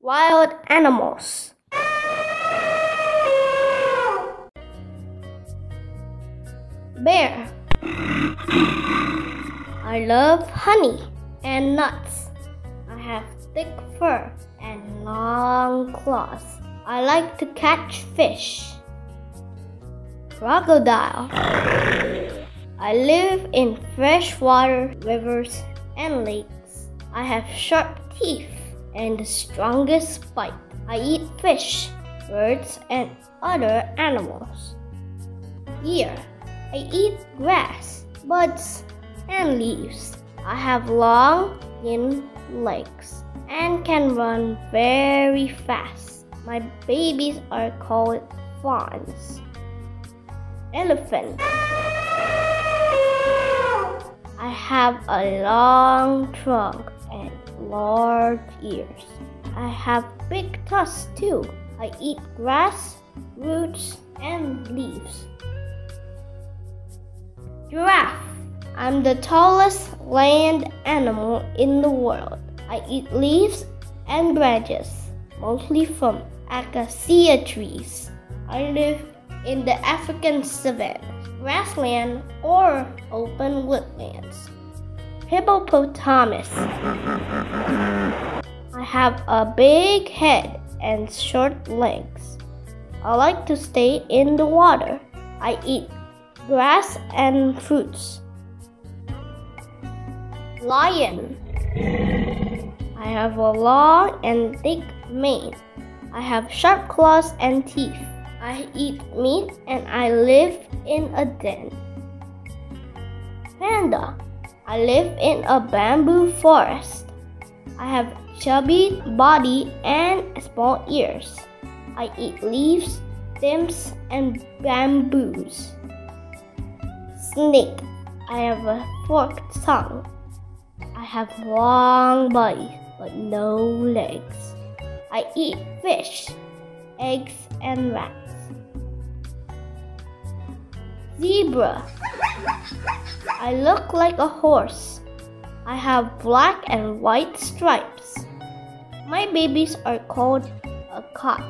Wild animals. Bear. I love honey and nuts. I have thick fur and long claws. I like to catch fish. Crocodile. I live in freshwater rivers and lakes. I have sharp teeth and the strongest bite. I eat fish, birds, and other animals. Deer. I eat grass, buds, and leaves. I have long, thin legs and can run very fast. My babies are called fawns. Elephant. I have a long trunk and large ears. I have big tusks too. I eat grass, roots, and leaves. Giraffe. I'm the tallest land animal in the world. I eat leaves and branches, mostly from acacia trees. I live in the African savanna, grassland, or open woodlands. Hippopotamus. I have a big head and short legs. I like to stay in the water. I eat grass and fruits. Lion. I have a long and thick mane. I have sharp claws and teeth. I eat meat and I live in a den. Panda. I live in a bamboo forest. I have chubby body and small ears. I eat leaves, stems, and bamboos. Snake. I have a forked tongue. I have long body but no legs. I eat fish, eggs, and rats. Zebra. I look like a horse. I have black and white stripes. My babies are called a cot.